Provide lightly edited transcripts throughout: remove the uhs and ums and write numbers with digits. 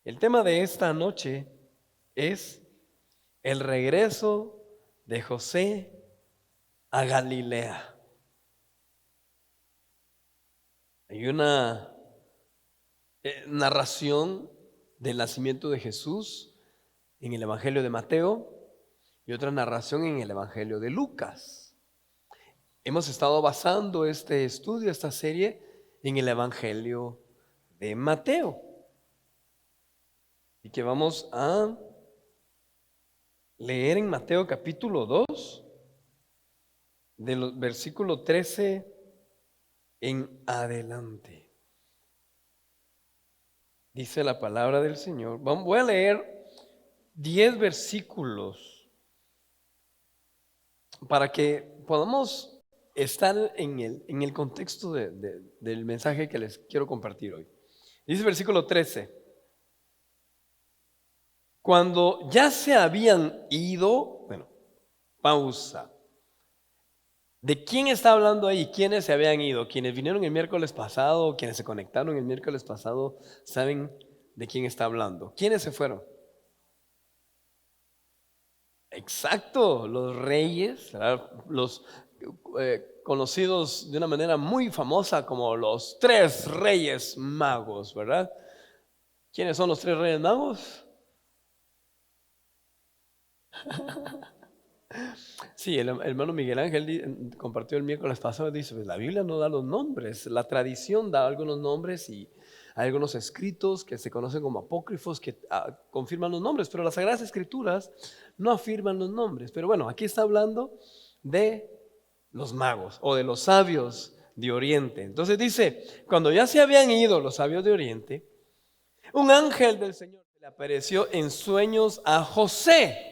El tema de esta noche es el regreso de José a Galilea. Hay una narración del nacimiento de Jesús en el Evangelio de Mateo y otra narración en el Evangelio de Lucas. Hemos estado basando este estudio, esta serie, en el Evangelio de Mateo. Y que vamos a leer en Mateo capítulo 2, del versículo 13 en adelante. Dice la palabra del Señor. Voy a leer 10 versículos para que podamos estar en el contexto del mensaje que les quiero compartir hoy. Dice versículo 13. Cuando ya se habían ido, pausa. ¿De quién está hablando ahí? ¿Quiénes se habían ido? Quienes vinieron el miércoles pasado, quienes se conectaron el miércoles pasado, saben de quién está hablando. ¿Quiénes se fueron? Exacto, los reyes, ¿verdad? Los conocidos de una manera muy famosa como los 3 reyes magos, ¿verdad? ¿Quiénes son los 3 reyes magos? Sí, el hermano Miguel Ángel compartió el miércoles pasado, dice, pues la Biblia no da los nombres, la tradición da algunos nombres y hay algunos escritos que se conocen como apócrifos que confirman los nombres, pero las Sagradas Escrituras no afirman los nombres. Pero bueno, aquí está hablando de los magos o de los sabios de Oriente. Entonces dice, cuando ya se habían ido los sabios de Oriente, un ángel del Señor le apareció en sueños a José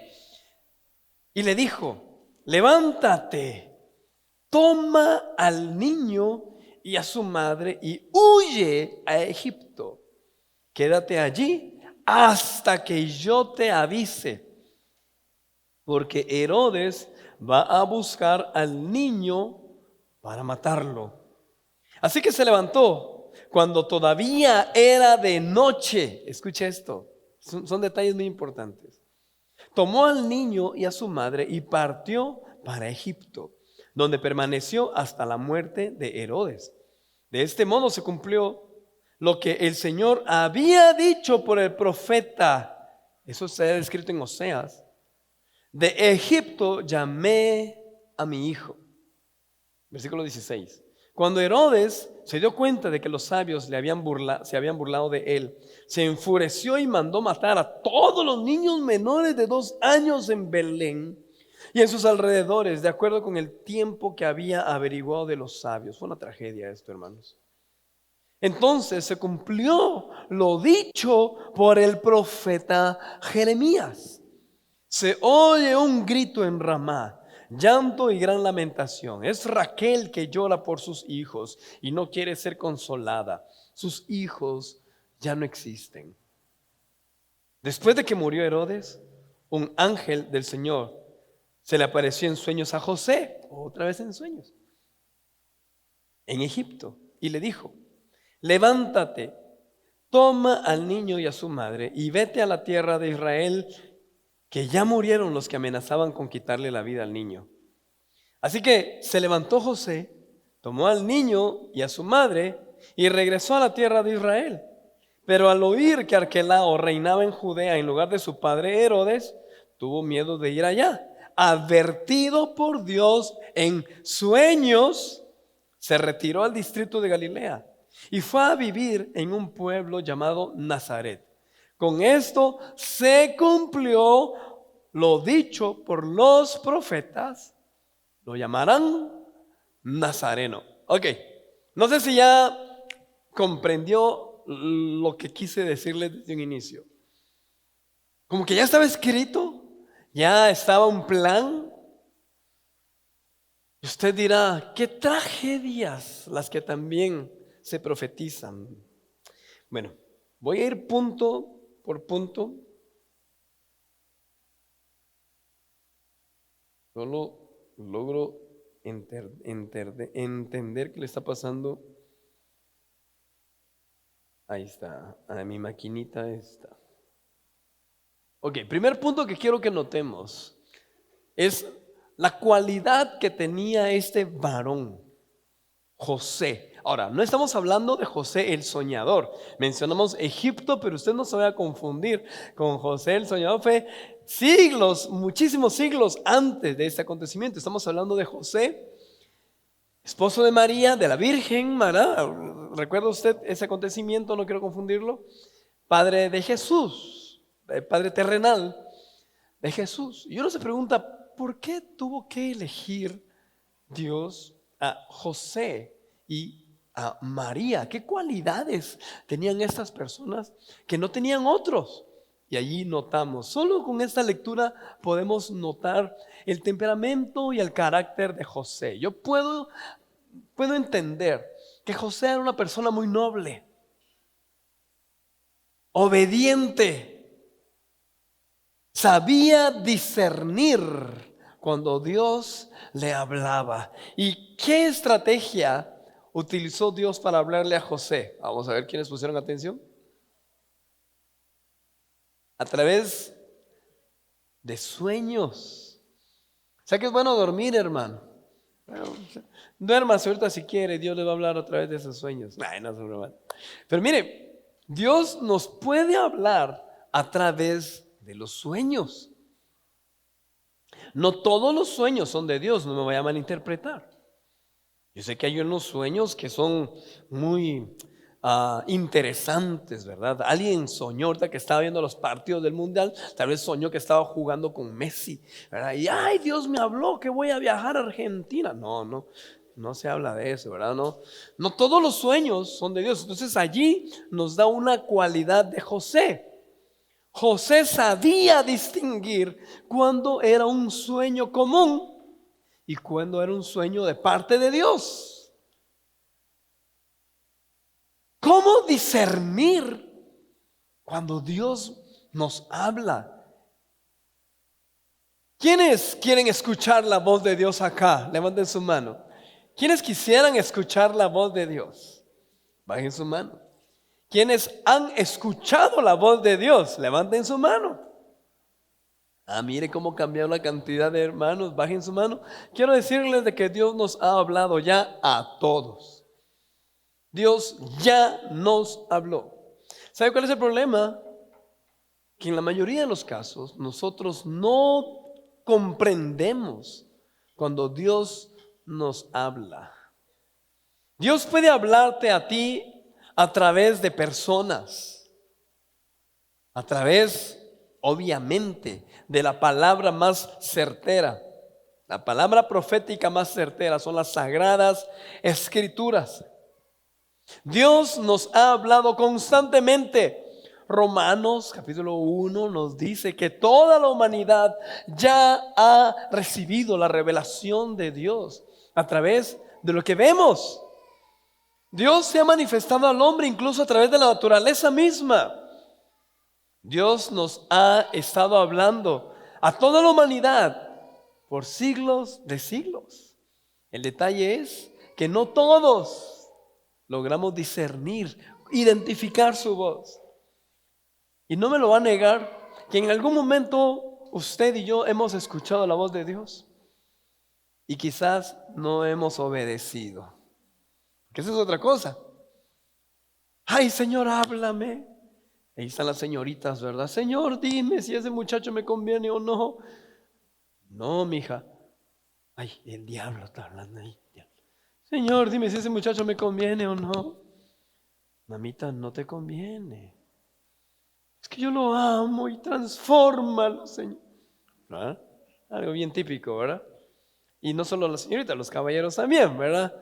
y le dijo, levántate, toma al niño y a su madre y huye a Egipto. Quédate allí hasta que yo te avise, porque Herodes va a buscar al niño para matarlo. Así que se levantó cuando todavía era de noche. Escucha esto, son detalles muy importantes. Tomó al niño y a su madre y partió para Egipto, donde permaneció hasta la muerte de Herodes. De este modo se cumplió lo que el Señor había dicho por el profeta. Eso se ha escrito en Oseas. De Egipto llamé a mi hijo. Versículo 16. Cuando Herodes se dio cuenta de que los sabios se habían burlado de él, se enfureció y mandó matar a todos los niños menores de 2 años en Belén y en sus alrededores, de acuerdo con el tiempo que había averiguado de los sabios. Fue una tragedia esto, hermanos. Entonces se cumplió lo dicho por el profeta Jeremías. Se oye un grito en Ramá, llanto y gran lamentación. Es Raquel que llora por sus hijos y no quiere ser consolada. Sus hijos ya no existen. Después de que murió Herodes, un ángel del Señor se le apareció en sueños a José, otra vez en sueños, en Egipto, y le dijo, levántate, toma al niño y a su madre y vete a la tierra de Israel, que ya murieron los que amenazaban con quitarle la vida al niño. Así que se levantó José, tomó al niño y a su madre y regresó a la tierra de Israel. Pero al oír que Arquelao reinaba en Judea en lugar de su padre Herodes, tuvo miedo de ir allá. Advertido por Dios en sueños, se retiró al distrito de Galilea y fue a vivir en un pueblo llamado Nazaret. Con esto se cumplió lo dicho por los profetas, lo llamarán Nazareno. Ok, no sé si ya comprendió lo que quise decirle desde un inicio. Como que ya estaba escrito, ya estaba un plan. Y usted dirá, qué tragedias las que también se profetizan. Bueno, voy a ir punto por punto. Solo logro entender qué le está pasando Ahí está, mi maquinita está. Ok, primer punto que quiero que notemos es la cualidad que tenía este varón, José. Ahora, no estamos hablando de José el soñador. Mencionamos Egipto, pero usted no se vaya a confundir con José el soñador. Fue siglos, muchísimos siglos antes de este acontecimiento. Estamos hablando de José, esposo de María, de la Virgen, ¿verdad? ¿Recuerda usted ese acontecimiento? No quiero confundirlo. Padre de Jesús, padre terrenal de Jesús. Y uno se pregunta, ¿por qué tuvo que elegir Dios a José y a María? ¿Qué cualidades tenían estas personas que no tenían otros? Y allí notamos, solo con esta lectura podemos notar el temperamento y el carácter de José. Yo puedo entender que José era una persona muy noble, obediente, sabía discernir cuando Dios le hablaba. ¿Y qué estrategia utilizó Dios para hablarle a José? Vamos a ver quiénes pusieron atención. A través de sueños. O sea que es bueno dormir, hermano. Duérmase ahorita si quiere, Dios le va a hablar a través de esos sueños. Ay, no, pero mire, Dios nos puede hablar a través de los sueños. No todos los sueños son de Dios, no me vaya a malinterpretar. Yo sé que hay unos sueños que son muy interesantes, ¿verdad? Alguien soñó ahorita que estaba viendo los partidos del Mundial, tal vez soñó que estaba jugando con Messi, ¿verdad? Y ay, Dios me habló que voy a viajar a Argentina. No se habla de eso, ¿verdad? No todos los sueños son de Dios. Entonces allí nos da una cualidad de José. José sabía distinguir cuando era un sueño común y cuando era un sueño de parte de Dios. ¿Cómo discernir cuando Dios nos habla? ¿Quiénes quieren escuchar la voz de Dios acá? Levanten su mano. ¿Quiénes quisieran escuchar la voz de Dios? Bajen su mano. ¿Quiénes han escuchado la voz de Dios? Levanten su mano. Mire cómo cambió la cantidad de hermanos. Bajen su mano. Quiero decirles de que Dios nos ha hablado ya a todos. Dios ya nos habló. ¿Sabe cuál es el problema? Que en la mayoría de los casos nosotros no comprendemos cuando Dios nos habla. Dios puede hablarte a ti a través de personas, a través, obviamente, de la palabra más certera. La palabra profética más certera son las sagradas escrituras. Dios nos ha hablado constantemente. Romanos capítulo 1 nos dice que toda la humanidad ya ha recibido la revelación de Dios a través de lo que vemos. Dios se ha manifestado al hombre incluso a través de la naturaleza misma. Dios nos ha estado hablando a toda la humanidad por siglos de siglos. El detalle es que no todos logramos discernir, identificar su voz. Y no me lo va a negar que en algún momento usted y yo hemos escuchado la voz de Dios y quizás no hemos obedecido. Que eso es otra cosa. Ay, Señor, háblame. Ahí están las señoritas, ¿verdad? Señor, dime si ese muchacho me conviene o no. No, mija. Ay, el diablo está hablando ahí. Señor, dime si ese muchacho me conviene o no. Mamita, no te conviene. Es que yo lo amo y transfórmalo, Señor. ¿Ah? Algo bien típico, ¿verdad? Y no solo las señoritas, los caballeros también, ¿verdad?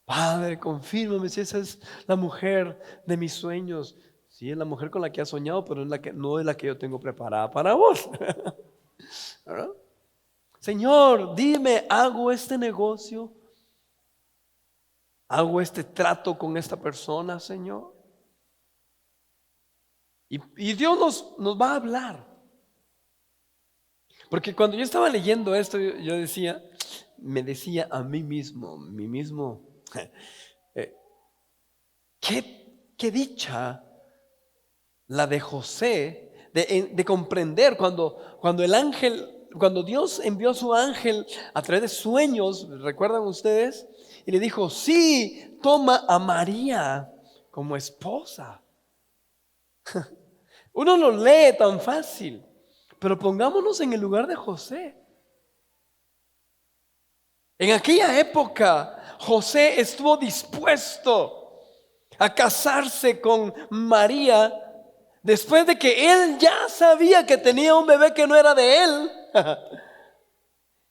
Padre, confírmame si esa es la mujer de mis sueños. Sí, es la mujer con la que has soñado, pero no es la que yo tengo preparada para vos. ¿Verdad? Señor, dime, ¿hago este negocio? ¿Hago este trato con esta persona, Señor? Y Dios nos va a hablar. Porque cuando yo estaba leyendo esto, yo me decía a mí mismo, ¿qué qué dicha la de José de comprender cuando el ángel, cuando Dios envió a su ángel a través de sueños, ¿recuerdan ustedes? Y le dijo, sí, toma a María como esposa. Uno lo lee tan fácil, pero pongámonos en el lugar de José. En aquella época, José estuvo dispuesto a casarse con María después de que él ya sabía que tenía un bebé que no era de él.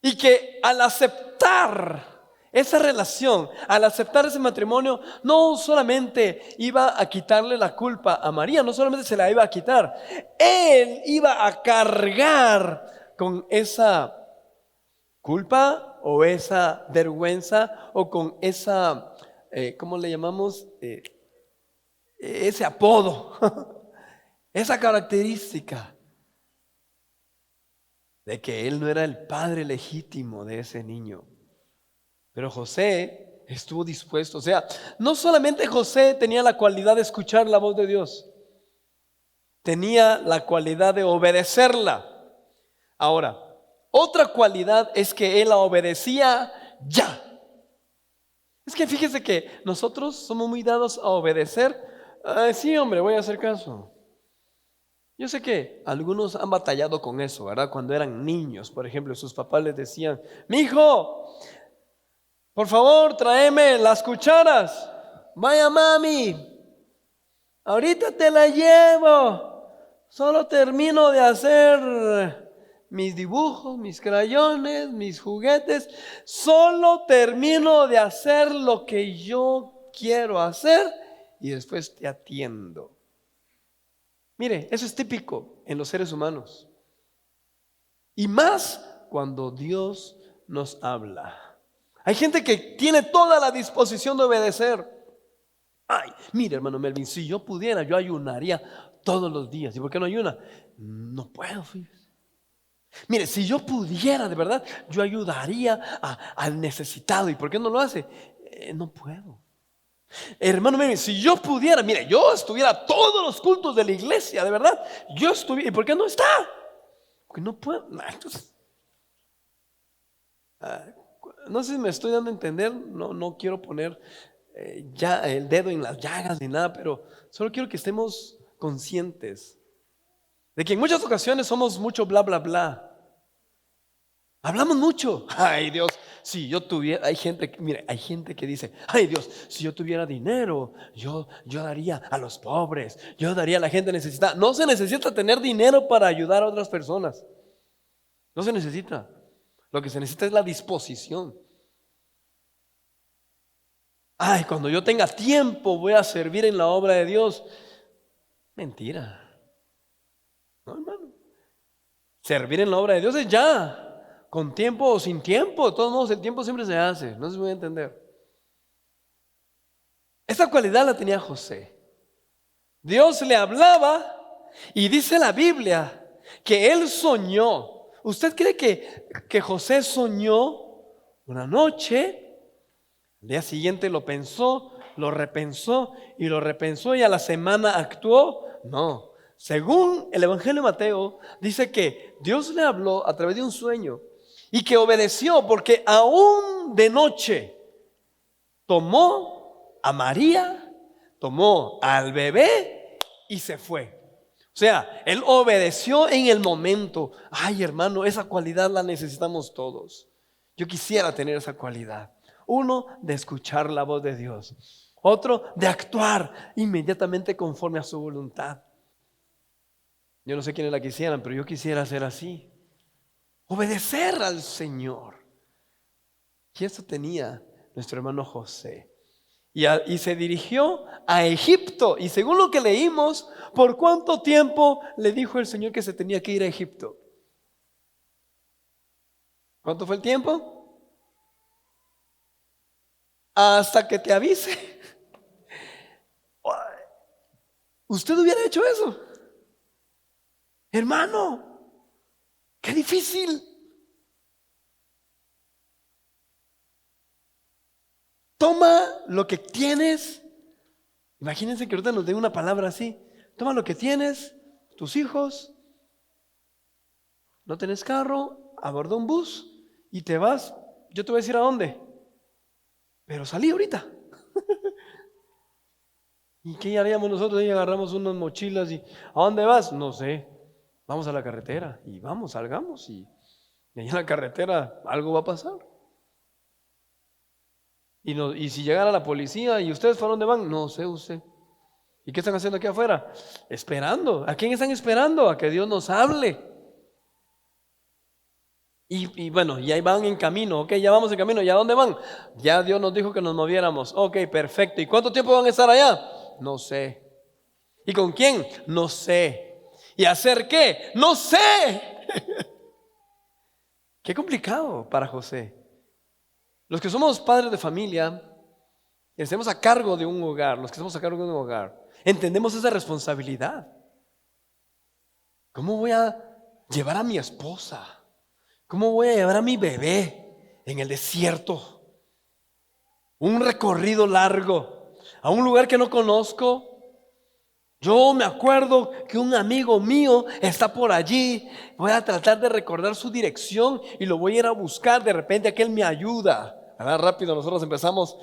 Y que al aceptar esa relación, al aceptar ese matrimonio, no solamente iba a quitarle la culpa a María, no solamente se la iba a quitar, él iba a cargar con esa culpa o esa vergüenza o con esa, ¿cómo le llamamos? Ese apodo, esa característica de que él no era el padre legítimo de ese niño. Pero José estuvo dispuesto. O sea, no solamente José tenía la cualidad de escuchar la voz de Dios, tenía la cualidad de obedecerla. Ahora, otra cualidad es que él la obedecía ya. Es que fíjese que nosotros somos muy dados a obedecer. Sí, hombre, voy a hacer caso. Yo sé que algunos han batallado con eso, ¿verdad? Cuando eran niños, por ejemplo, sus papás les decían, mi hijo, por favor, tráeme las cucharas. Vaya, mami, ahorita te la llevo. Solo termino de hacer mis dibujos, mis crayones, mis juguetes. Solo termino de hacer lo que yo quiero hacer y después te atiendo. Mire, eso es típico en los seres humanos. Y más cuando Dios nos habla. Hay gente que tiene toda la disposición de obedecer. Ay, mire, hermano Melvin, si yo pudiera, yo ayunaría todos los días. ¿Y por qué no ayuna? No puedo, fíjese. Mire, si yo pudiera, de verdad, yo ayudaría al necesitado. ¿Y por qué no lo hace? No puedo. Hermano Melvin, si yo pudiera, mire, yo estuviera todos los cultos de la iglesia, de verdad, yo estuviera. ¿Y por qué no está? Porque no puedo. Entonces, no sé si me estoy dando a entender, no quiero poner ya el dedo en las llagas ni nada, pero solo quiero que estemos conscientes de que en muchas ocasiones somos mucho bla, bla, bla. Hablamos mucho. Ay, Dios, si yo tuviera, mire, hay gente que dice, ay, Dios, si yo tuviera dinero, yo daría a los pobres, yo daría a la gente necesitada. No se necesita tener dinero para ayudar a otras personas. No se necesita. Lo que se necesita es la disposición. Ay, cuando yo tenga tiempo voy a servir en la obra de Dios. Mentira. No, hermano. Servir en la obra de Dios es ya, con tiempo o sin tiempo. De todos modos, el tiempo siempre se hace. No sé si voy a entender. Esta cualidad la tenía José. Dios le hablaba y dice la Biblia que él soñó. ¿Usted cree que José soñó una noche? El día siguiente lo pensó, lo repensó y a la semana actuó. No, según el Evangelio de Mateo, dice que Dios le habló a través de un sueño y que obedeció porque aún de noche tomó a María, tomó al bebé y se fue. O sea, él obedeció en el momento. Ay, hermano, esa cualidad la necesitamos todos. Yo quisiera tener esa cualidad. Uno, de escuchar la voz de Dios. Otro, de actuar inmediatamente conforme a su voluntad. Yo no sé quiénes la quisieran, pero yo quisiera ser así. Obedecer al Señor. Y eso tenía nuestro hermano José. Y se dirigió a Egipto. Y según lo que leímos, ¿por cuánto tiempo le dijo el Señor que se tenía que ir a Egipto? ¿Cuánto fue el tiempo? Hasta que te avise. ¿Usted hubiera hecho eso? Hermano, qué difícil. Toma lo que tienes Imagínense que ahorita nos den una palabra así. Toma lo que tienes, tus hijos, no tenés carro, aborda un bus y te vas. Yo te voy a decir a dónde, pero salí ahorita. ¿Y qué haríamos nosotros? Ahí agarramos unas mochilas y ¿a dónde vas? No sé. Vamos a la carretera y vamos, salgamos y ahí en la carretera algo va a pasar. Y si llegara la policía y ustedes para dónde van, no sé usted. ¿Y qué están haciendo aquí afuera? Esperando. ¿A quién están esperando? A que Dios nos hable. Y bueno, ya van en camino, ok, ya vamos en camino. ¿Y a dónde van? Ya Dios nos dijo que nos moviéramos. Ok, perfecto. ¿Y cuánto tiempo van a estar allá? No sé. ¿Y con quién? No sé. ¿Y hacer qué? No sé. Qué complicado para José. Los que somos padres de familia, que estemos a cargo de un hogar, los que estamos a cargo de un hogar, entendemos esa responsabilidad. ¿Cómo voy a llevar a mi esposa? ¿Cómo voy a llevar a mi bebé en el desierto? Un recorrido largo, a un lugar que no conozco. Yo me acuerdo que un amigo mío está por allí. Voy a tratar de recordar su dirección y lo voy a ir a buscar. De repente aquel me ayuda. Rápido nosotros empezamos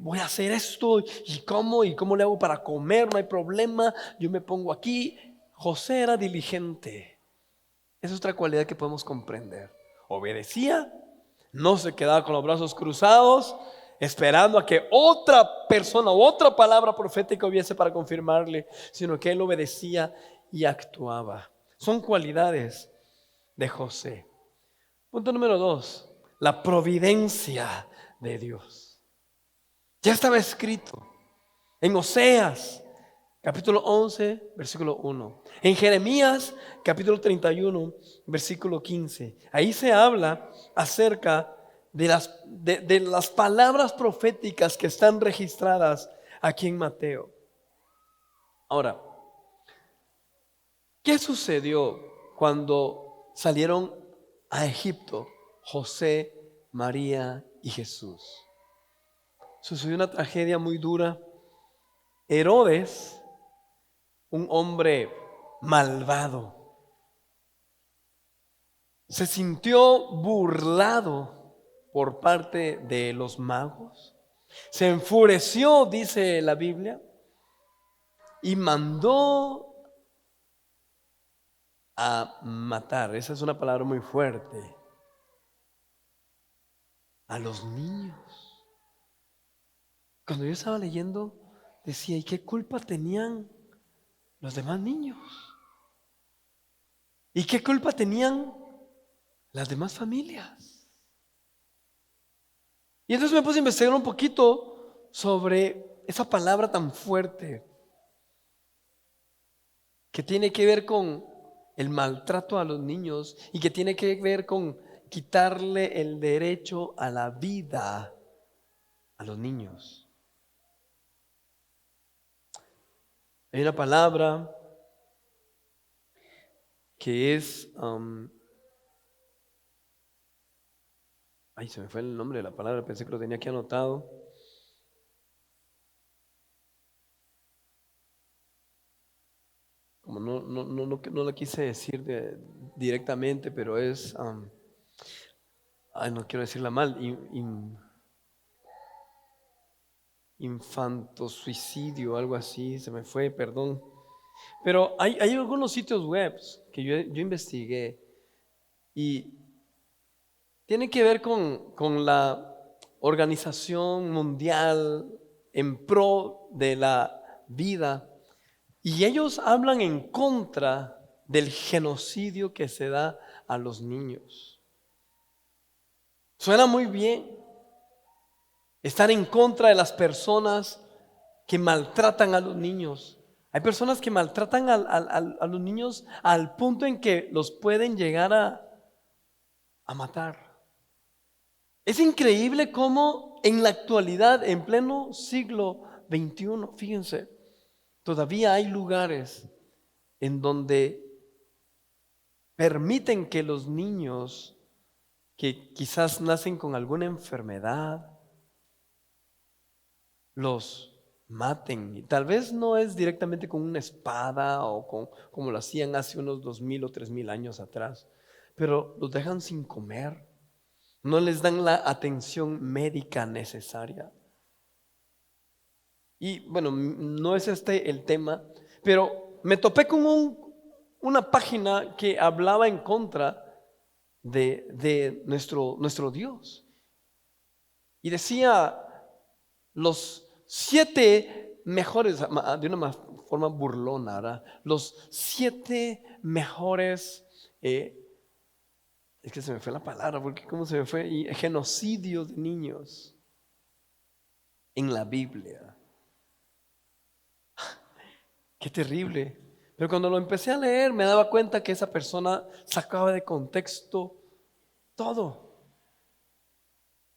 voy a hacer esto y cómo le hago para comer, no hay problema, yo me pongo aquí. José era diligente. Esa es otra cualidad que podemos comprender. Obedecía, no se quedaba con los brazos cruzados, esperando a que otra persona o otra palabra profética hubiese para confirmarle, sino que él obedecía y actuaba. Son cualidades de José. Punto número 2, la providencia de Dios. Ya estaba escrito en Oseas capítulo 11, versículo 1. En Jeremías, capítulo 31, versículo 15. Ahí se habla acerca de las palabras proféticas que están registradas aquí en Mateo. Ahora, ¿qué sucedió cuando salieron a Egipto José, María y Jesús? Sucedió una tragedia muy dura. Herodes, un hombre malvado, se sintió burlado por parte de los magos. Se enfureció, dice la Biblia, y mandó a matar. Esa es una palabra muy fuerte. A los niños. Cuando yo estaba leyendo, decía, ¿y qué culpa tenían los demás niños? ¿Y qué culpa tenían las demás familias? Y entonces me puse a investigar un poquito sobre esa palabra tan fuerte que tiene que ver con el maltrato a los niños y que tiene que ver con quitarle el derecho a la vida a los niños. Hay una palabra que es se me fue el nombre de la palabra, pensé que lo tenía aquí anotado. Como no la quise decir directamente, pero es, no quiero decirla mal, infantosuicidio, algo así, se me fue, perdón. Pero hay algunos sitios web que yo investigué y tiene que ver con la Organización Mundial en pro de la vida. Y ellos hablan en contra del genocidio que se da a los niños. Suena muy bien estar en contra de las personas que maltratan a los niños. Hay personas que maltratan a los niños al punto en que los pueden llegar a matar. Es increíble cómo en la actualidad, en pleno siglo XXI, fíjense, todavía hay lugares en donde permiten que los niños que quizás nacen con alguna enfermedad, los maten. Y tal vez no es directamente con una espada o como lo hacían hace unos 2000 o 3000 años atrás, pero los dejan sin comer, no les dan la atención médica necesaria. Y bueno, no es este el tema, pero me topé con una página que hablaba en contra de nuestro Dios. Y decía los 7 mejores, de una forma burlona, ¿verdad? Los 7 mejores, es que se me fue la palabra, porque ¿cómo se me fue? Genocidios de niños en la Biblia. Qué terrible. Pero cuando lo empecé a leer me daba cuenta que esa persona sacaba de contexto todo.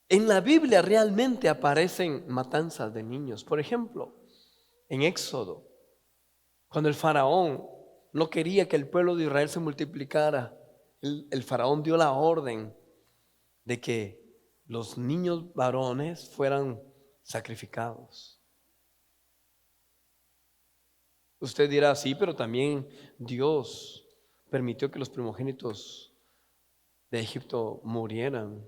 En la Biblia realmente aparecen matanzas de niños. Por ejemplo, en Éxodo, cuando el faraón no quería que el pueblo de Israel se multiplicara, el faraón dio la orden de que los niños varones fueran sacrificados. Usted dirá, sí, pero también Dios permitió que los primogénitos de Egipto murieran.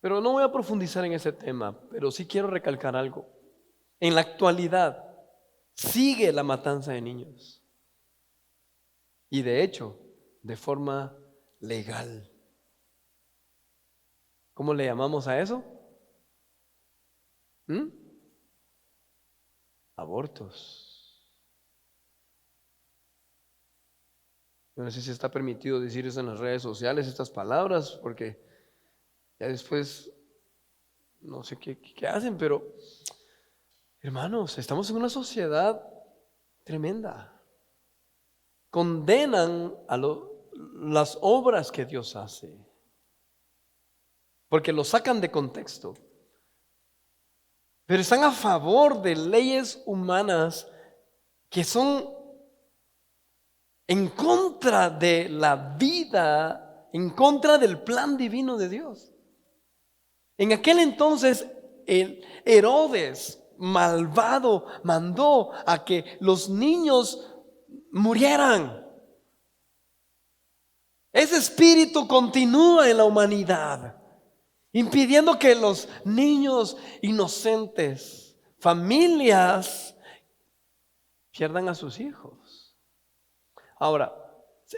Pero no voy a profundizar en ese tema, pero sí quiero recalcar algo. En la actualidad sigue la matanza de niños. Y de hecho, de forma legal. ¿Cómo le llamamos a eso? ¿Mm? Abortos. Yo no sé si está permitido decir eso en las redes sociales, estas palabras, porque ya después no sé qué hacen, pero hermanos, estamos en una sociedad tremenda. Condenan a las obras que Dios hace, porque lo sacan de contexto. Pero están a favor de leyes humanas que son en contra de la vida, en contra del plan divino de Dios. En aquel entonces, el Herodes malvado mandó a que los niños murieran. Ese espíritu continúa en la humanidad, impidiendo que los niños inocentes, familias, pierdan a sus hijos. Ahora,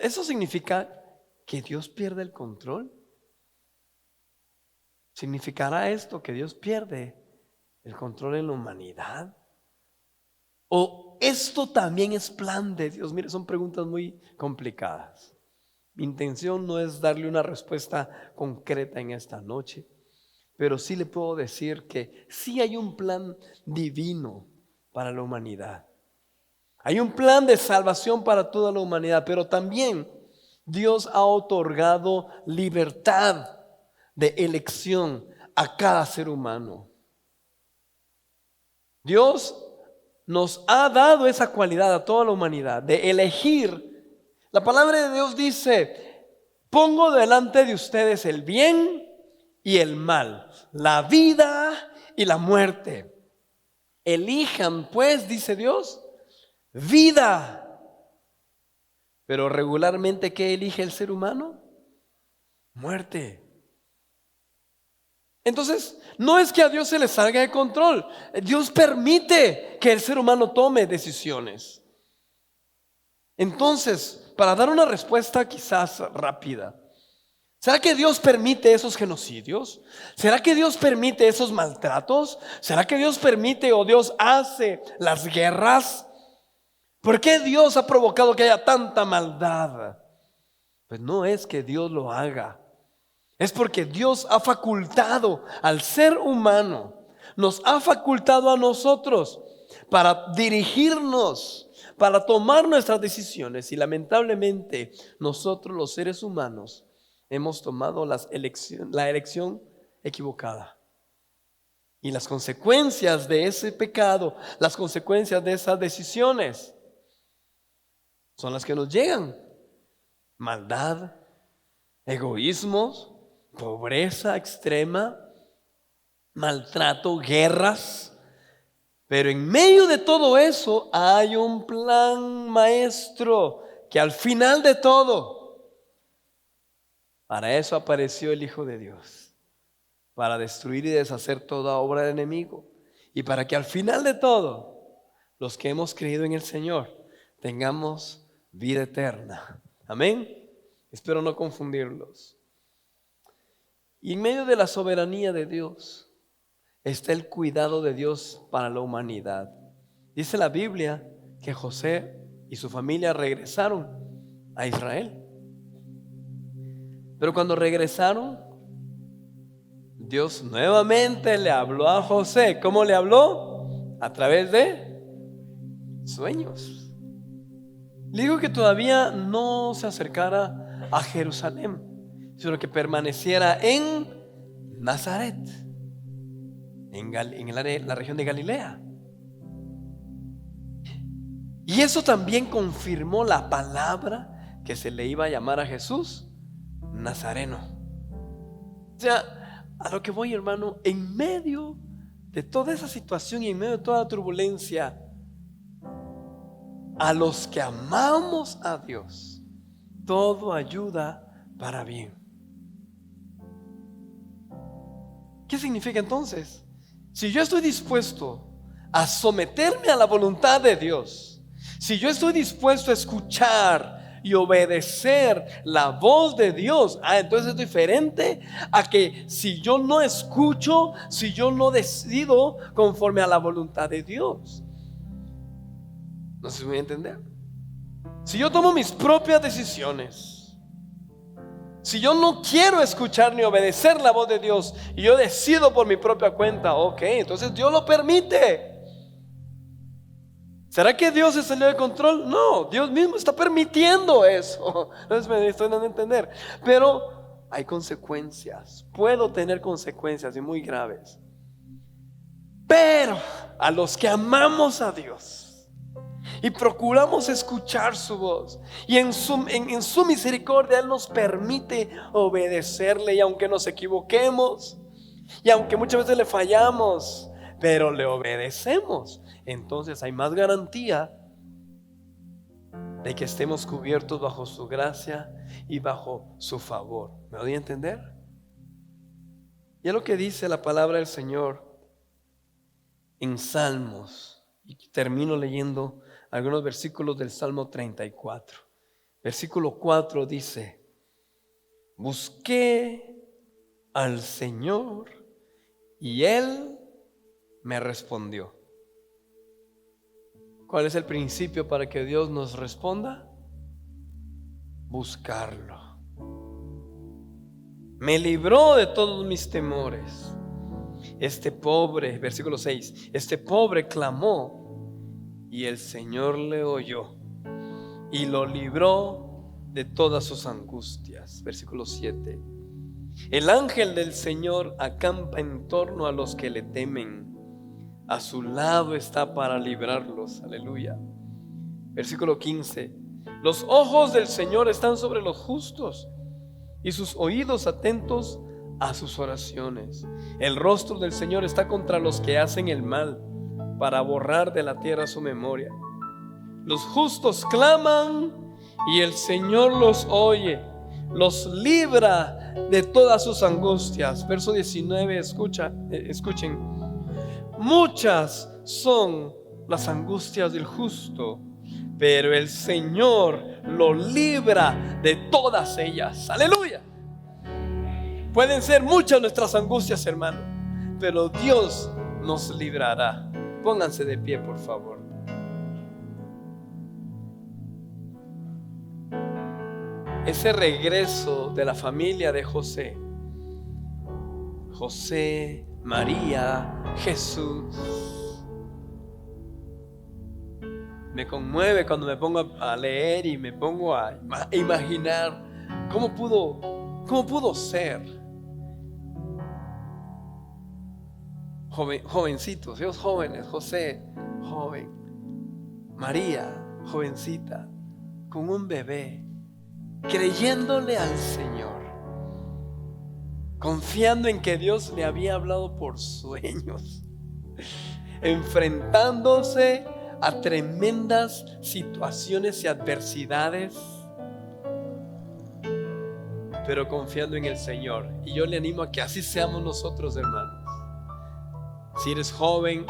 ¿eso significa que Dios pierde el control? ¿Significará esto que Dios pierde el control en la humanidad? ¿O esto también es plan de Dios? Mire, son preguntas muy complicadas. Mi intención no es darle una respuesta concreta en esta noche, pero sí le puedo decir que sí hay un plan divino para la humanidad. Hay un plan de salvación para toda la humanidad, pero también Dios ha otorgado libertad de elección a cada ser humano. Dios nos ha dado esa cualidad a toda la humanidad de elegir. La palabra de Dios dice: pongo delante de ustedes el bien y el mal, la vida y la muerte. Elijan pues, dice Dios, vida. Pero regularmente, ¿qué elige el ser humano? Muerte. Entonces, no es que a Dios se le salga de control. Dios permite que el ser humano tome decisiones. Entonces, para dar una respuesta quizás rápida, ¿será que Dios permite esos genocidios? ¿Será que Dios permite esos maltratos? ¿Será que Dios permite o Dios hace las guerras? ¿Por qué Dios ha provocado que haya tanta maldad? Pues no es que Dios lo haga. Es porque Dios ha facultado al ser humano, nos ha facultado a nosotros para dirigirnos, para tomar nuestras decisiones. Y lamentablemente nosotros los seres humanos hemos tomado la elección equivocada. Y las consecuencias de ese pecado, las consecuencias de esas decisiones son las que nos llegan: maldad, egoísmos, pobreza extrema, maltrato, guerras. Pero en medio de todo eso hay un plan maestro que al final de todo, para eso apareció el Hijo de Dios, para destruir y deshacer toda obra del enemigo, y para que al final de todo, los que hemos creído en el Señor tengamos vida eterna. Amén. Espero no confundirlos. Y en medio de la soberanía de Dios está el cuidado de Dios para la humanidad. Dice la Biblia que José y su familia regresaron a Israel. Pero cuando regresaron, Dios nuevamente le habló a José. ¿Cómo le habló? A través de sueños. Le digo que todavía no se acercara a Jerusalén, sino que permaneciera en Nazaret, en la región de Galilea. Y eso también confirmó la palabra que se le iba a llamar a Jesús Nazareno. O sea, a lo que voy, hermano, en medio de toda esa situación y en medio de toda la turbulencia, a los que amamos a Dios, todo ayuda para bien. ¿Qué significa entonces? Si yo estoy dispuesto a someterme a la voluntad de Dios, si yo estoy dispuesto a escuchar y obedecer la voz de Dios, entonces es diferente a que si yo no escucho, si yo no decido conforme a la voluntad de Dios. No sé si me voy a entender. Si yo tomo mis propias decisiones, si yo no quiero escuchar ni obedecer la voz de Dios y yo decido por mi propia cuenta, ok, entonces Dios lo permite. ¿Será que Dios se salió de control? No, Dios mismo está permitiendo eso. No sé, me estoy dando a entender. Pero hay consecuencias. Puedo tener consecuencias y muy graves. Pero a los que amamos a Dios y procuramos escuchar su voz, y en su misericordia Él nos permite obedecerle, y aunque nos equivoquemos y aunque muchas veces le fallamos, pero le obedecemos, entonces hay más garantía de que estemos cubiertos bajo su gracia y bajo su favor. ¿Me doy a entender? Y es lo que dice la palabra del Señor en Salmos, y termino leyendo algunos versículos del Salmo 34. Versículo 4 dice: busqué al Señor y Él me respondió. ¿Cuál es el principio para que Dios nos responda? Buscarlo. Me libró de todos mis temores. Este pobre, versículo 6, este pobre clamó y el Señor le oyó y lo libró de todas sus angustias. Versículo 7. El ángel del Señor acampa en torno a los que le temen. A su lado está para librarlos. Aleluya. Versículo 15. Los ojos del Señor están sobre los justos y sus oídos atentos a sus oraciones. El rostro del Señor está contra los que hacen el mal, para borrar de la tierra su memoria. Los justos claman y el Señor los oye, los libra de todas sus angustias. Verso 19, escuchen. Muchas son las angustias del justo, pero el Señor lo libra de todas ellas. Aleluya. Pueden ser muchas nuestras angustias, hermano, pero Dios nos librará. Pónganse de pie, por favor. Ese regreso de la familia de José, María, Jesús, me conmueve cuando me pongo a leer y me pongo a imaginar cómo pudo ser. Jovencitos, ellos jóvenes, José, joven, María, jovencita, con un bebé, creyéndole al Señor. confiando en que Dios le había hablado por sueños, enfrentándose a tremendas situaciones y adversidades, pero confiando en el Señor. Y yo le animo a que así seamos nosotros, hermanos. Si eres joven,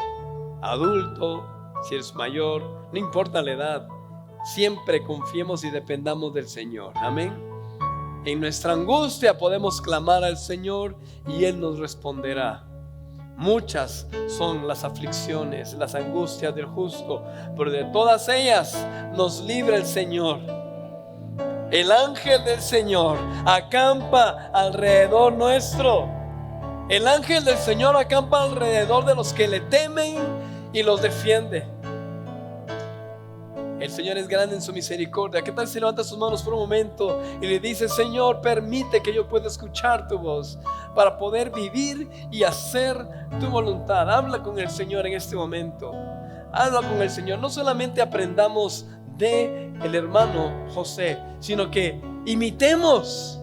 adulto, si eres mayor, no importa la edad, siempre confiemos y dependamos del Señor. Amén. En nuestra angustia podemos clamar al Señor y Él nos responderá. Muchas son las aflicciones, las angustias del justo, pero de todas ellas nos libra el Señor. El ángel del Señor acampa alrededor nuestro. El ángel del Señor acampa alrededor de los que le temen y los defiende. El Señor es grande en su misericordia. ¿Qué tal si levanta sus manos por un momento y le dice: Señor, permite que yo pueda escuchar tu voz para poder vivir y hacer tu voluntad? Habla con el Señor en este momento. Habla con el Señor. No solamente aprendamos de el hermano José, sino que imitemos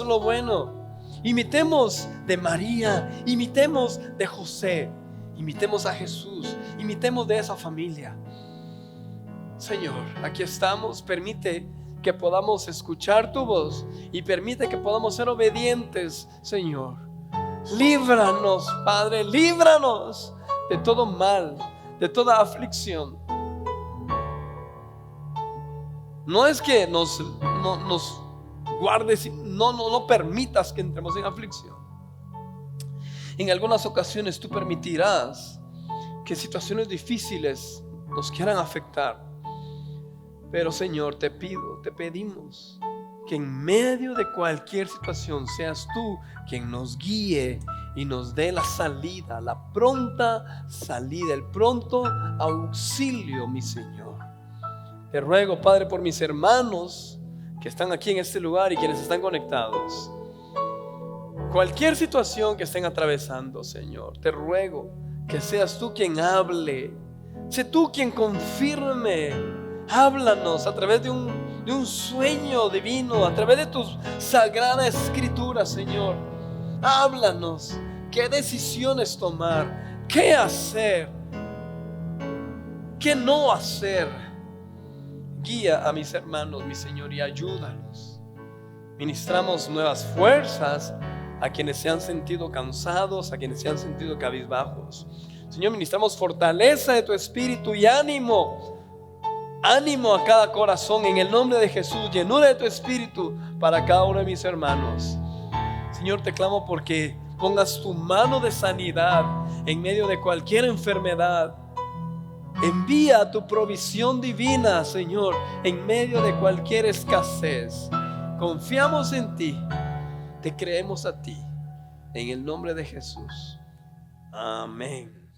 lo bueno. Imitemos de María, imitemos de José, imitemos a Jesús, imitemos de esa familia. Señor, aquí estamos. Permite que podamos escuchar tu voz y permite que podamos ser obedientes, Señor. Líbranos, Padre, líbranos de todo mal, de toda aflicción. No es que nos guardes, no permitas que entremos en aflicción. En algunas ocasiones tú permitirás que situaciones difíciles nos quieran afectar. Pero Señor, te pedimos que en medio de cualquier situación seas tú quien nos guíe y nos dé la salida, la pronta salida, el pronto auxilio, mi Señor. Te ruego, Padre, por mis hermanos que están aquí en este lugar y quienes están conectados. Cualquier situación que estén atravesando, Señor, te ruego que seas tú quien hable. Sé tú quien confirme. Háblanos a través de un sueño divino, a través de tu sagrada escritura, Señor. Háblanos qué decisiones tomar, qué hacer, qué no hacer. Guía a mis hermanos, mi Señor, y ayúdanos. Ministramos nuevas fuerzas a quienes se han sentido cansados, a quienes se han sentido cabizbajos. Señor, ministramos fortaleza de tu espíritu y ánimo a cada corazón en el nombre de Jesús. Llenura de tu espíritu para cada uno de mis hermanos. Señor, te clamo porque pongas tu mano de sanidad en medio de cualquier enfermedad. Envía tu provisión divina, Señor, en medio de cualquier escasez. Confiamos en ti, te creemos a ti, en el nombre de Jesús. Amén.